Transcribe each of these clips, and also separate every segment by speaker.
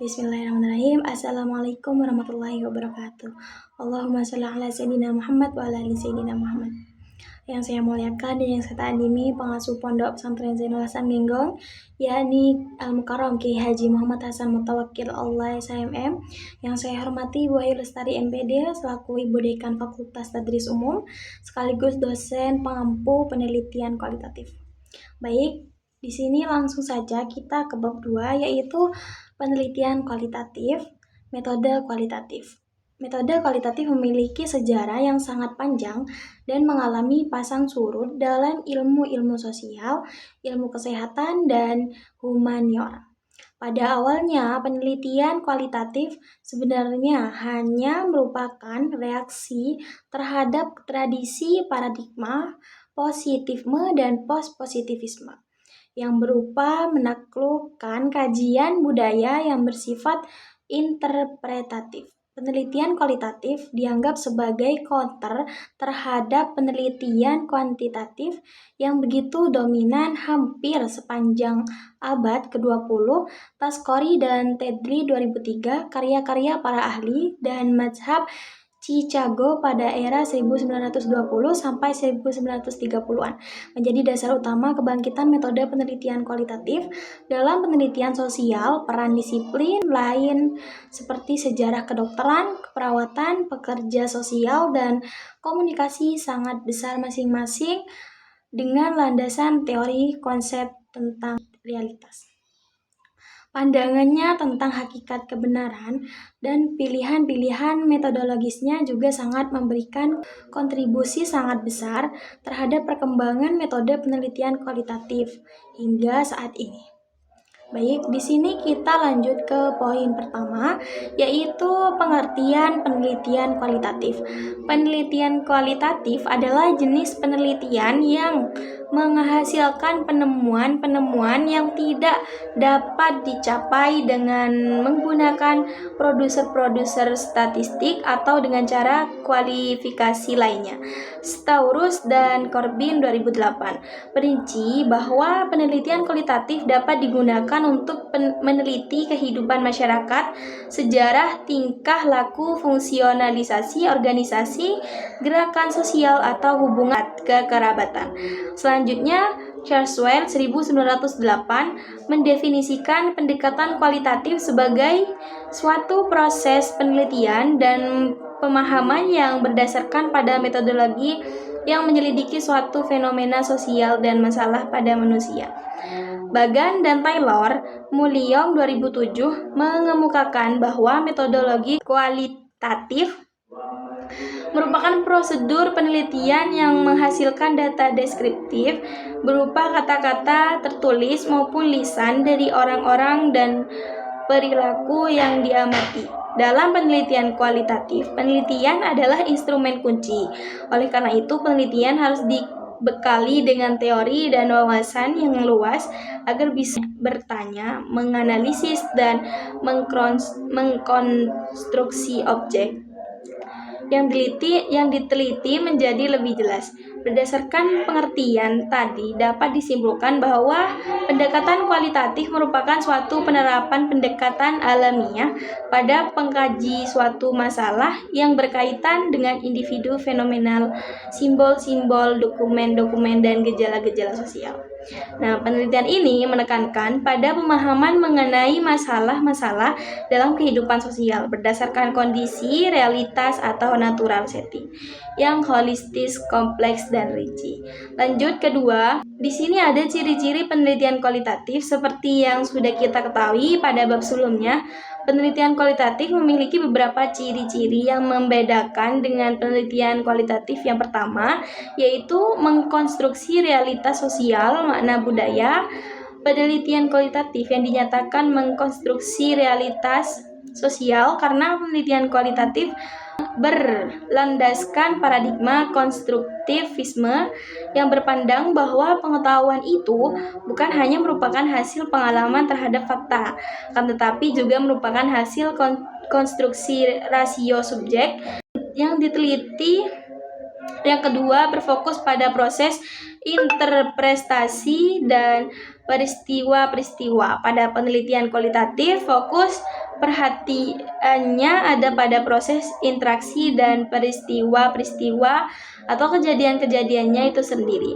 Speaker 1: Bismillahirrahmanirrahim. Assalamualaikum warahmatullahi wabarakatuh. Allahumma sholli ala sayyidina Muhammad wa ala ali sayyidina Muhammad. Yang saya muliakan dan yang saya ta'zimi pengasuh Pondok Pesantren Zainul Hasan Genggong, yakni Al-Mukarram Kiai Haji Muhammad Hasan Mutawakkil Allah SHMM. Yang saya hormati Bu Ayu Lestari MPD selaku Ibu Dekan Fakultas Tadris Umum sekaligus dosen pengampu penelitian kualitatif. Baik, di sini langsung saja kita ke bab 2, yaitu penelitian kualitatif, metode kualitatif. Metode kualitatif memiliki sejarah yang sangat panjang dan mengalami pasang surut dalam ilmu-ilmu sosial, ilmu kesehatan, dan humaniora. Pada awalnya, penelitian kualitatif sebenarnya hanya merupakan reaksi terhadap tradisi paradigma positifisme dan post-positivisme yang berupa menaklukkan kajian budaya yang bersifat interpretatif. Penelitian kualitatif dianggap sebagai counter terhadap penelitian kuantitatif yang begitu dominan hampir sepanjang abad ke-20. Tascori dan Tedri 2003, karya-karya para ahli dan mazhab Chicago pada era 1920 sampai 1930-an menjadi dasar utama kebangkitan metode penelitian kualitatif. Dalam penelitian sosial, peran disiplin lain seperti sejarah kedokteran, keperawatan, pekerja sosial, dan komunikasi sangat besar masing-masing dengan landasan teori konsep tentang realitas. Pandangannya tentang hakikat kebenaran dan pilihan-pilihan metodologisnya juga sangat memberikan kontribusi sangat besar terhadap perkembangan metode penelitian kualitatif hingga saat ini. Baik, di sini kita lanjut ke poin pertama, yaitu pengertian penelitian kualitatif. Penelitian kualitatif adalah jenis penelitian yang menghasilkan penemuan-penemuan yang tidak dapat dicapai dengan menggunakan produser-produser statistik atau dengan cara kualifikasi lainnya. Staurus dan Corbin 2008 merinci bahwa penelitian kualitatif dapat digunakan untuk meneliti kehidupan masyarakat, sejarah, tingkah laku, fungsionalisasi organisasi, gerakan sosial atau hubungan kekerabatan. Selanjutnya, Kurzweil 1908 mendefinisikan pendekatan kualitatif sebagai suatu proses penelitian dan pemahaman yang berdasarkan pada metodologi yang menyelidiki suatu fenomena sosial dan masalah pada manusia. Bagan dan Taylor Mulliong 2007 mengemukakan bahwa metodologi kualitatif merupakan prosedur penelitian yang menghasilkan data deskriptif berupa kata-kata tertulis maupun lisan dari orang-orang dan perilaku yang diamati. Dalam penelitian kualitatif, penelitian adalah instrumen kunci. Oleh karena itu, penelitian harus dibekali dengan teori dan wawasan yang luas agar bisa bertanya, menganalisis, dan mengkonstruksi objek yang diteliti menjadi lebih jelas. Berdasarkan pengertian tadi, dapat disimpulkan bahwa pendekatan kualitatif merupakan suatu penerapan pendekatan alamiah pada pengkaji suatu masalah yang berkaitan dengan individu, fenomenal, simbol-simbol, dokumen-dokumen, dan gejala-gejala sosial. Nah, penelitian ini menekankan pada pemahaman mengenai masalah-masalah dalam kehidupan sosial berdasarkan kondisi, realitas, atau natural setting yang holistis, kompleks, dan rinci. Lanjut kedua, di sini ada ciri-ciri penelitian kualitatif seperti yang sudah kita ketahui pada bab sebelumnya. Penelitian kualitatif memiliki beberapa ciri-ciri yang membedakan dengan penelitian kualitatif. Yang pertama, yaitu mengkonstruksi realitas sosial, makna budaya. Penelitian kualitatif yang dinyatakan mengkonstruksi realitas sosial karena penelitian kualitatif berlandaskan paradigma konstruktivisme yang berpandang bahwa pengetahuan itu bukan hanya merupakan hasil pengalaman terhadap fakta, akan tetapi juga merupakan hasil konstruksi rasio subjek yang diteliti. Yang kedua, berfokus pada proses interpretasi dan peristiwa-peristiwa. Pada penelitian kualitatif, fokus perhatiannya ada pada proses interaksi dan peristiwa-peristiwa atau kejadian-kejadiannya itu sendiri,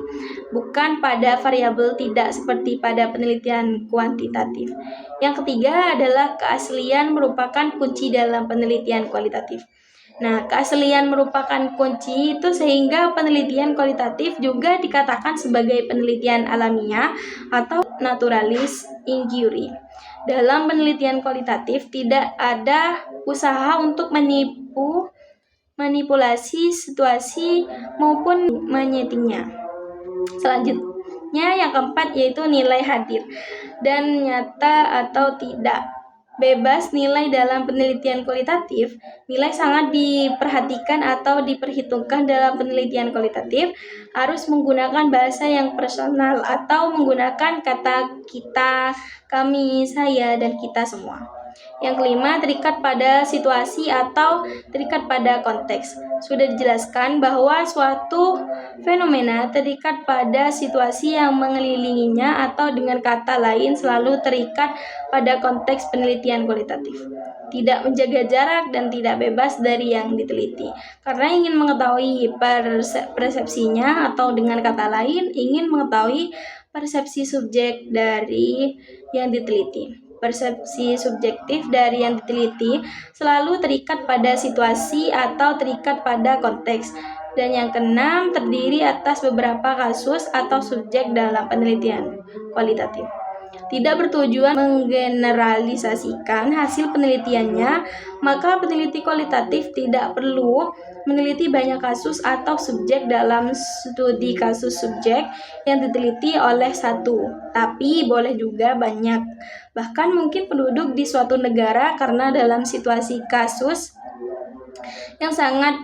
Speaker 1: bukan pada variabel tidak seperti pada penelitian kuantitatif. Yang ketiga adalah keaslian merupakan kunci dalam penelitian kualitatif. Nah, keaslian merupakan kunci itu sehingga penelitian kualitatif juga dikatakan sebagai penelitian alamiah atau naturalis inquiry. Dalam penelitian kualitatif tidak ada usaha untuk manipulasi situasi maupun menyetingnya. Selanjutnya yang keempat yaitu nilai hadir dan nyata atau tidak. Bebas nilai dalam penelitian kualitatif, nilai sangat diperhatikan atau diperhitungkan dalam penelitian kualitatif, harus menggunakan bahasa yang personal atau menggunakan kata kita, kami, saya, dan kita semua. Yang kelima, terikat pada situasi atau terikat pada konteks. Sudah dijelaskan bahwa suatu fenomena terikat pada situasi yang mengelilinginya atau dengan kata lain selalu terikat pada konteks penelitian kualitatif. Tidak menjaga jarak dan tidak bebas dari yang diteliti. Karena ingin mengetahui persepsinya atau dengan kata lain ingin mengetahui persepsi subjek dari yang diteliti. Persepsi subjektif dari yang diteliti selalu terikat pada situasi atau terikat pada konteks. Dan yang keenam, terdiri atas beberapa kasus atau subjek dalam penelitian kualitatif. Tidak bertujuan menggeneralisasikan hasil penelitiannya, maka peneliti kualitatif tidak perlu meneliti banyak kasus atau subjek dalam studi kasus subjek yang diteliti oleh satu, tapi boleh juga banyak. Bahkan mungkin penduduk di suatu negara karena dalam situasi kasus yang sangat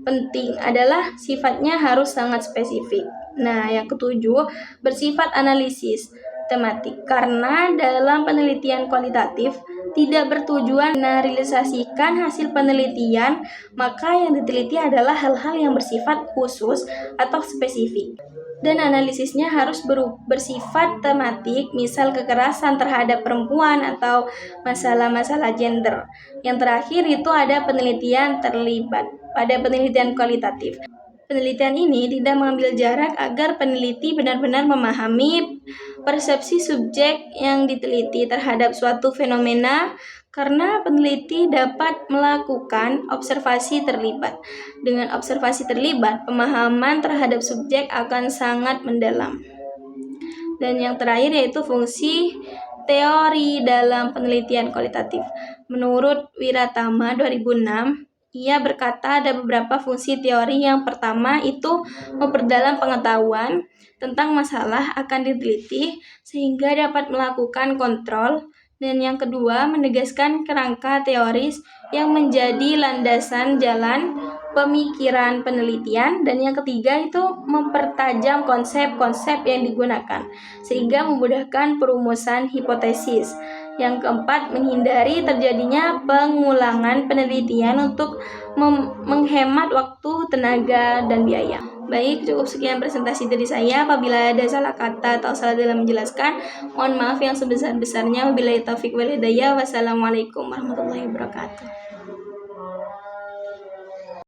Speaker 1: penting adalah sifatnya harus sangat spesifik. Nah, yang ketujuh, bersifat analisis tematik. Karena dalam penelitian kualitatif tidak bertujuan merealisasikan hasil penelitian, maka yang diteliti adalah hal-hal yang bersifat khusus atau spesifik. Dan analisisnya harus bersifat tematik, misal kekerasan terhadap perempuan atau masalah-masalah gender. Yang terakhir itu ada penelitian terlibat. Pada penelitian kualitatif, penelitian ini tidak mengambil jarak agar peneliti benar-benar memahami persepsi subjek yang diteliti terhadap suatu fenomena, karena peneliti dapat melakukan observasi terlibat. Dengan observasi terlibat, pemahaman terhadap subjek akan sangat mendalam. Dan yang terakhir yaitu fungsi teori dalam penelitian kualitatif. Menurut Wiratama 2006, ia berkata ada beberapa fungsi teori. Yang pertama itu memperdalam pengetahuan tentang masalah akan diteliti sehingga dapat melakukan kontrol. Dan yang kedua, menegaskan kerangka teoris yang menjadi landasan jalan pemikiran penelitian. Dan yang ketiga itu mempertajam konsep-konsep yang digunakan sehingga memudahkan perumusan hipotesis. Yang keempat, menghindari terjadinya pengulangan penelitian untuk menghemat waktu, tenaga, dan biaya. Baik, cukup sekian presentasi dari saya. Apabila ada salah kata atau salah dalam menjelaskan, mohon maaf yang sebesar-besarnya. Wabillahi taufiq wal hidayah. Wassalamualaikum warahmatullahi wabarakatuh.